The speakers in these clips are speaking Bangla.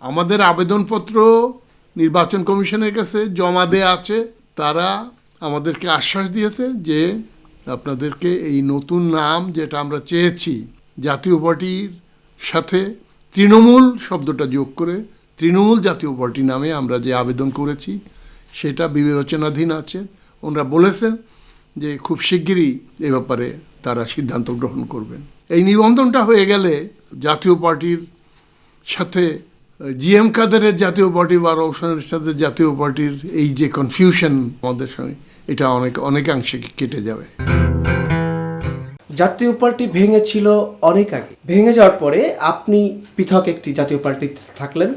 আমাদের আবেদনপত্র নির্বাচন কমিশনের কাছে জমা দেয়া আছে। তারা আমাদেরকে আশ্বাস দিয়েছে যে আপনাদেরকে এই নতুন নাম যেটা আমরা চেয়েছি, জাতীয় পার্টির সাথে তৃণমূল শব্দটা যোগ করে তৃণমূল জাতীয় পার্টি নামে আমরা যে আবেদন করেছি সেটা বিবেচনাধীন আছে। ওনারা বলেছেন যে খুব শিগগিরই এ ব্যাপারে তারা সিদ্ধান্ত গ্রহণ করবেন। এই নিবন্ধনটা হয়ে গেলে জাতীয় পার্টির সাথে জিএম কাদেরের জাতীয় পার্টি বা রওশনের সাথে জাতীয় পার্টির এই যে কনফিউশন আমাদের সঙ্গে, এটা অনেকাংশে কেটে যাবে। জাতীয় পার্টি ভেঙেছিল অনেক আগে। ভেঙে যাওয়ার পরে আপনি পৃথক একটি জাতীয় পার্টি থাকলেন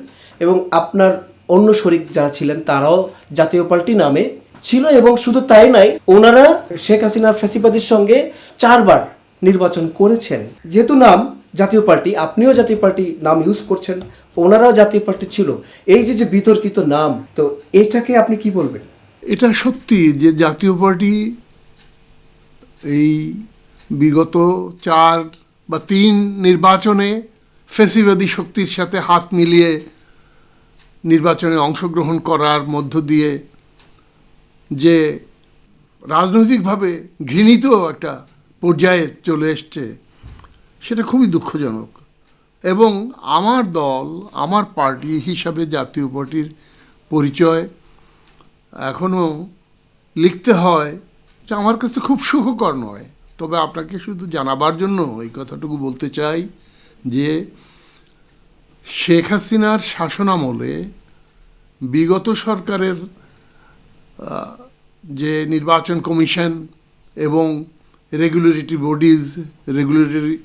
এবং আপনার অন্য শরিক যারা ছিলেন তারাও জাতীয় পার্টি নামে ছিল, এবং শুধু তাই নাই, ওনারা শেখ হাসিনার ফ্যাসিবাদের সঙ্গে 4 বার নির্বাচন করেছেন। যেহেতু নাম জাতীয় পার্টি, আপনিও জাতীয় পার্টি নাম ইউজ করছেন, ওনারাও জাতীয় পার্টি ছিল। এই যে বিতর্কিত নাম, তো এটাকে আপনি কি বলবেন? এটা সত্যি যে জাতীয় পার্টি এই বিগত 4 বা 3 নির্বাচনে ফ্যাসিবাদী শক্তির সাথে হাত মিলিয়ে নির্বাচনে অংশগ্রহণ করার মধ্য দিয়ে যে রাজনৈতিকভাবে ঘৃণিত একটা পর্যায়ে চলে এসছে, সেটা খুবই দুঃখজনক। এবং আমার দল, আমার পার্টি হিসাবে জাতীয় পার্টির পরিচয় এখনও লিখতে হয়, এটা আমার কাছে খুব সুখকর নয়। তবে আপনাকে শুধু জানাবার জন্য এই কথাটুকু বলতে চাই যে শেখ হাসিনার শাসনামলে বিগত সরকারের যে নির্বাচন কমিশন এবং রেগুলেটরি বডিজ, রেগুলেটরি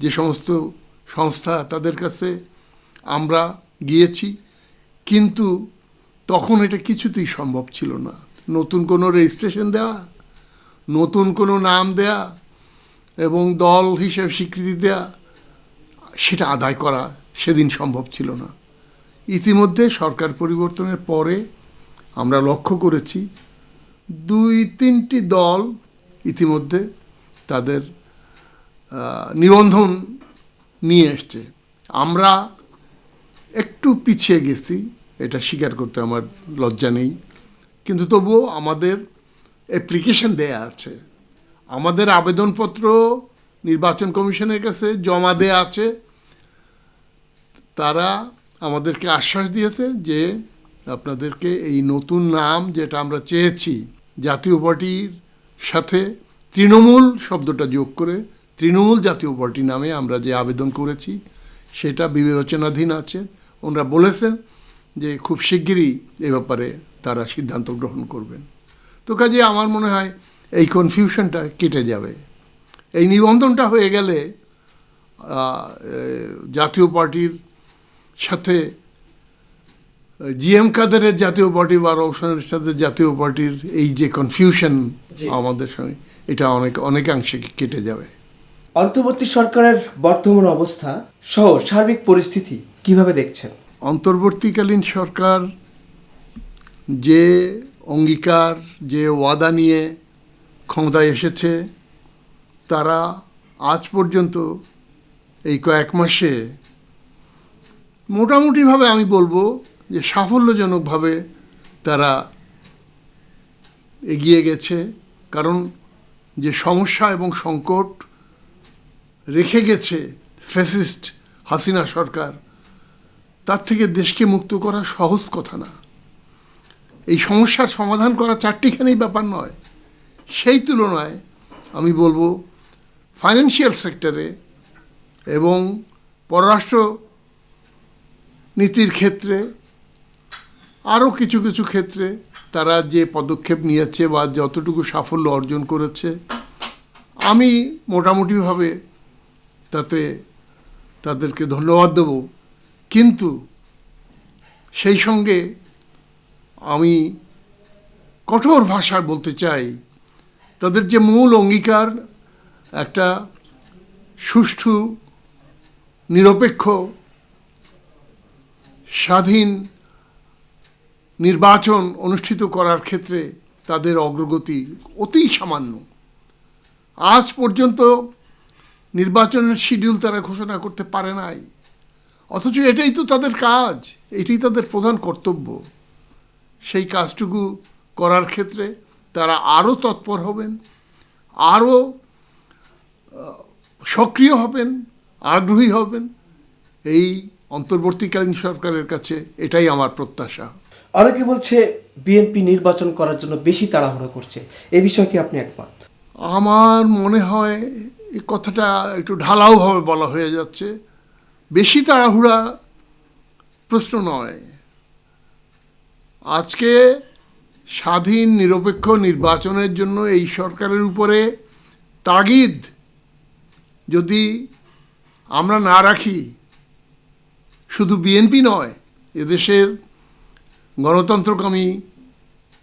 যে সমস্ত সংস্থা, তাদের কাছে আমরা গিয়েছি, কিন্তু তখন এটা কিছুতেই সম্ভব ছিল না। নতুন কোনো রেজিস্ট্রেশন দেওয়া, নতুন কোনো নাম দেয়া এবং দল হিসেবে স্বীকৃতি দেয়া, সেটা আদায় করা সেদিন সম্ভব ছিল না। ইতিমধ্যে সরকার পরিবর্তনের পরে আমরা লক্ষ্য করেছি 2-3টি দল ইতিমধ্যে তাদের নিবন্ধন নিয়ে এসছে। আমরা একটু পিছিয়ে গেছি, এটা স্বীকার করতে আমার লজ্জা নেই, কিন্তু তবুও আমাদের অ্যাপ্লিকেশন দেয়া আছে, আমাদের আবেদনপত্র নির্বাচন কমিশনের কাছে জমা দেয়া আছে। তারা আমাদেরকে আশ্বাস দিয়েছে যে আপনাদেরকে এই নতুন নাম যেটা আমরা চেয়েছি, জাতীয় পার্টির সাথে তৃণমূল শব্দটা যোগ করে তৃণমূল জাতীয় পার্টি নামে আমরা যে আবেদন করেছি সেটা বিবেচনাধীন আছে। ওনারা বলেছেন যে খুব শিগগিরই এ ব্যাপারে তারা সিদ্ধান্ত গ্রহণ করবেন। তো কাজে আমার মনে হয় এই কনফিউশনটা কেটে যাবে। এই নিবন্ধনটা হয়ে গেলে জাতীয় পার্টির সাথে জিএম কাদেরের জাতীয় পার্টি বা রওশনের সাথে জাতীয় পার্টির এই যে কনফিউশন আমাদের সঙ্গে, এটা অনেকাংশে কেটে যাবে। অন্তর্বর্তী সরকারের বর্তমান অবস্থা সহ সার্বিক পরিস্থিতি কিভাবে দেখছেন? অন্তর্বর্তীকালীন সরকার যে অঙ্গীকার, যে ওয়াদা নিয়ে ক্ষমতায় এসেছে, তারা আজ পর্যন্ত এই কয়েক মাসে মোটামুটিভাবে আমি বলবো যে সাফল্যজনকভাবে তারা এগিয়ে গেছে। কারণ যে সমস্যা এবং সংকট রেখে গেছে ফ্যাসিস্ট হাসিনা সরকার, তার থেকে দেশকে মুক্ত করা সহজ কথা না। এই সমস্যার সমাধান করা 4টিখানেই ব্যাপার নয়। সেই তুলনায় আমি বলবো ফাইন্যান্সিয়াল সেক্টরে এবং পররাষ্ট্র নীতির ক্ষেত্রে, আরও কিছু কিছু ক্ষেত্রে তারা যে পদক্ষেপ নিয়েছে বা যতটুকু সাফল্য অর্জন করেছে, আমি মোটামুটিভাবে তাতে তাদেরকে ধন্যবাদ দেব। কিন্তু সেই সঙ্গে আমি কঠোর ভাষায় বলতে চাই, তাদের যে মূল অঙ্গীকার, একটা সুষ্ঠু, নিরপেক্ষ, স্বাধীন নির্বাচন অনুষ্ঠিত করার ক্ষেত্রে তাদের অগ্রগতি অতি সামান্য। আজ পর্যন্ত নির্বাচনের শিডিউল তারা ঘোষণা করতে পারে নাই, অথচ এটাই তো তাদের কাজ, এটি তাদের প্রধান কর্তব্য। সেই কাজটুকু করার ক্ষেত্রে তারা আরও তৎপর হবেন, আরও সক্রিয় হবেন, আগ্রহী হবেন। এই অন্তর্বর্তীকালীন সরকারের কাছে এটাই আমার প্রত্যাশা। অনেকে বলছে বিএনপি নির্বাচন করার জন্য বেশি তাড়াহুড়ো করছে, এ বিষয়ে কি আপনি একমত? আমার মনে হয় এই কথাটা একটু ঢালাওভাবে বলা হয়ে যাচ্ছে। বেশি তাড়াহুড়া প্রশ্ন নয়। আজকে স্বাধীন নিরপেক্ষ নির্বাচনের জন্য এই সরকারের উপরে তাগিদ যদি আমরা না রাখি, শুধু বিএনপি নয়, এদেশের গণতন্ত্রকামী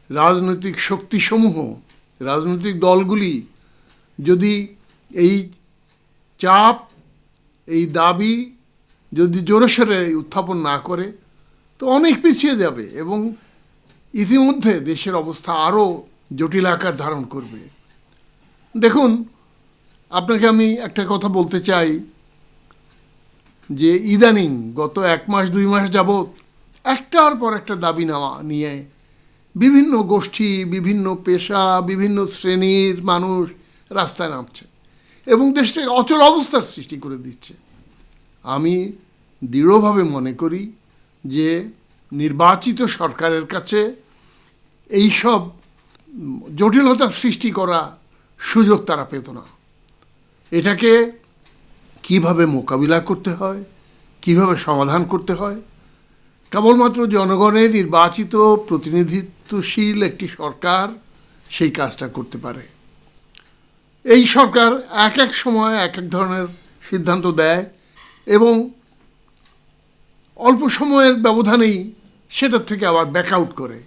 রাজনৈতিক শক্তিসমূহ, রাজনৈতিক দলগুলি যদি এই চাপ, এই দাবি যদি জোরেশোরে উত্থাপন না করে, তো অনেক পিছিয়ে যাবে এবং ইতিমধ্যে দেশের অবস্থা আরও জটিল আকার ধারণ করবে। দেখুন, আপনাকে আমি একটা কথা বলতে চাই যে ইদানিং গত 1 মাস 2 মাস যাবৎ একটার পর একটা দাবি নেওয়া নিয়ে বিভিন্ন গোষ্ঠী, বিভিন্ন পেশা, বিভিন্ন শ্রেণীর মানুষ রাস্তায় নামছে এবং দেশটাকে অচল অবস্থার সৃষ্টি করে দিচ্ছে। আমি দৃঢ়ভাবে মনে করি যে নির্বাচিত সরকারের কাছে এইসব জটিলতা সৃষ্টি করা সুযোগ তারা পেত না। এটাকে কিভাবে মোকাবিলা করতে হয়, কিভাবে সমাধান করতে হয়, কেবলমাত্র জনগণের নির্বাচিত প্রতিনিধিত্বশীল একটি সরকার সেই কাজটা করতে পারে। এই সরকার এক এক সময় এক এক ধরনের সিদ্ধান্ত দেয় এবং অল্প সময়ের ব্যবধানেই সেটার থেকে আবার ব্যাক আউট করে।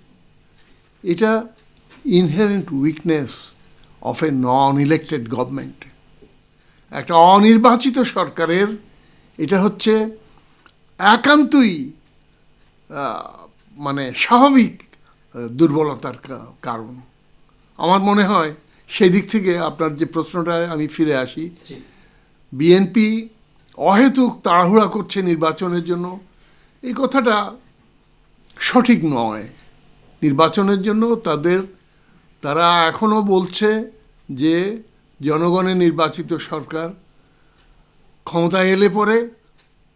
এটা inherent weakness of A non elected government. একটা অনির্বাচিত সরকারের এটা হচ্ছে একান্তই মানে স্বাভাবিক দুর্বলতার কারণ। আমার মনে হয় সেই দিক থেকে আপনার যে প্রশ্নটায় আমি ফিরে আসি, বিএনপি অহেতুক তাড়াহুড়া করছে নির্বাচনের জন্য, এই কথাটা সঠিক নয়। নির্বাচনের জন্য তারা এখনও বলছে যে জনগণের নির্বাচিত সরকার ক্ষমতায় এলে পরে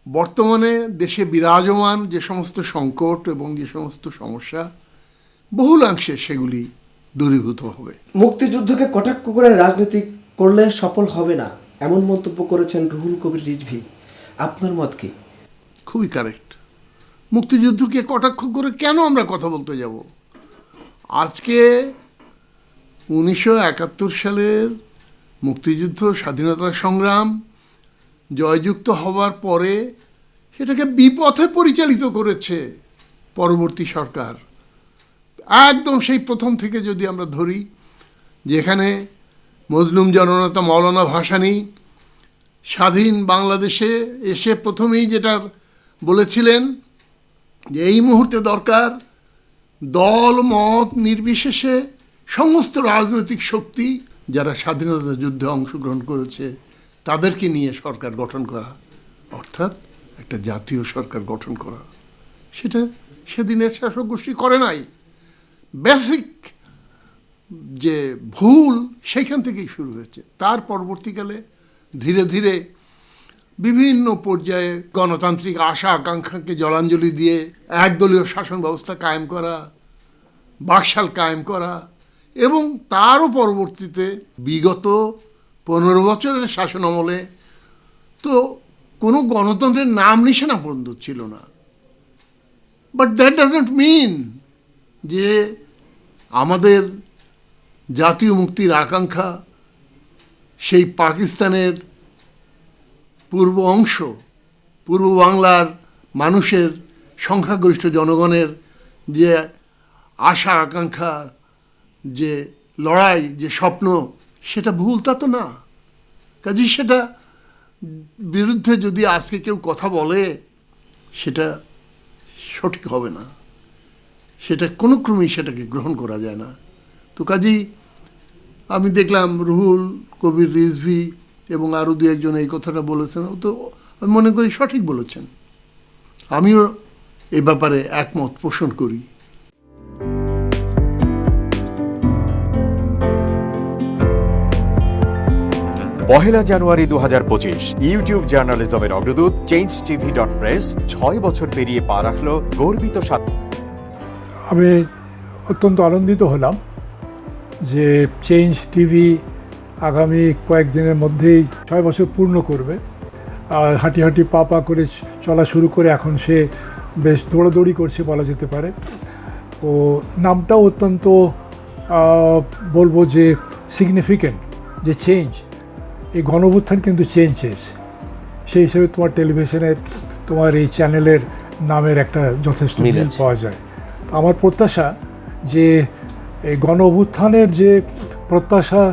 বর্তমানে দেশে বিরাজমান যে সমস্ত সংকট এবং যে সমস্ত সমস্যা, বহুলাংশে সেগুলি দূরীভূত হবে। মুক্তিযুদ্ধকে কটাক্ষ করে রাজনীতি করলে সফল হবে না, এমন মন্তব্য করেছেন রুহুল কবির রিজভী। আপনার মত কি? খুবই কারেক্ট। মুক্তিযুদ্ধকে কটাক্ষ করে কেন আমরা কথা বলতে যাব? আজকে 1971 সালের মুক্তিযুদ্ধ, স্বাধীনতা সংগ্রাম জয়যুক্ত হবার পরে সেটাকে বিপথে পরিচালিত করেছে পরবর্তী সরকার। একদম সেই প্রথম থেকে যদি আমরা ধরি, যেখানে মজলুম জননেতা মৌলানা ভাসানী স্বাধীন বাংলাদেশে এসে প্রথমেই যেটা বলেছিলেন যে এই মুহূর্তে দরকার দল মত নির্বিশেষে সমস্ত রাজনৈতিক শক্তি যারা স্বাধীনতা যুদ্ধে অংশগ্রহণ করেছে তাদেরকে নিয়ে সরকার গঠন করা, অর্থাৎ একটা জাতীয় সরকার গঠন করা। সেটা সেদিনের শাসক গোষ্ঠী করে নাই। বেসিক যে ভুল সেইখান থেকেই শুরু হয়েছে। তার পরবর্তীকালে ধীরে ধীরে বিভিন্ন পর্যায়ে গণতান্ত্রিক আশা আকাঙ্ক্ষাকে জলাঞ্জলি দিয়ে একদলীয় শাসন ব্যবস্থা কায়েম করা, বাকশাল কায়েম করা এবং তারও পরবর্তীতে বিগত 15 বছরের শাসন আমলে তো কোনো গণতন্ত্রের নাম নিশানা পর্যন্ত ছিল না। বাট দ্যাট ডাজন্ট মিন যে আমাদের জাতীয় মুক্তির আকাঙ্ক্ষা সেই পাকিস্তানের পূর্ব অংশ, পূর্ব বাংলার মানুষের সংখ্যাগরিষ্ঠ জনগণের যে আশা আকাঙ্ক্ষা, যে লড়াই, যে স্বপ্ন, সেটা ভুল তা তো না। কাজে সেটা বিরুদ্ধে যদি আজকে কেউ কথা বলে সেটা সঠিক হবে না, সেটা কোনো ক্রমেই সেটাকে গ্রহণ করা যায় না। তো কাজেই আমি দেখলাম রুহুল কবির রিজভী এবং আরও 2-1 জন এই কথাটা বলেছেন, তো আমি মনে করি সঠিক বলেছেন। আমিও এ ব্যাপারে একমত পোষণ করি। পহেলা জানুয়ারি 2025 ইউটিউব জার্নালিজমের অগ্রদূত changetv.press 6 বছর পেরিয়ে পা রাখলো গর্বিত আমি অত্যন্ত আনন্দিত হলাম যে চেঞ্জ টিভি আগামী কয়েকদিনের মধ্যেই 6 বছর পূর্ণ করবে। আর হাঁটি হাঁটি পা পা করে চলা শুরু করে এখন সে বেশ দৌড়াদৌড়ি করছে বলা যেতে পারে। ও নামটাও অত্যন্ত বলবো যে সিগনিফিক্যান্ট, যে চেঞ্জ, এই গণঅভ্যুত্থান কিন্তু চেঞ্জ চেয়েছে। সেই হিসেবে তোমার টেলিভিশনের, তোমার এই চ্যানেলের নামের একটা যথেষ্ট মিল পাওয়া যায়। আমার প্রত্যাশা যে এই গণঅভ্যুত্থানের যে প্রত্যাশা,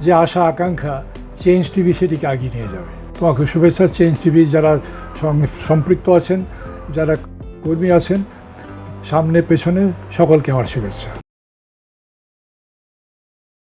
যে আশা আকাঙ্ক্ষা, চেঞ্জ টিভি সেটিকে এগিয়ে নিয়ে যাবে। তোমাকে শুভেচ্ছা। চেঞ্জ টিভি যারা সম্পৃক্ত আছেন, যারা কর্মী আছেন, সামনে পেছনে সকলকে আমার শুভেচ্ছা।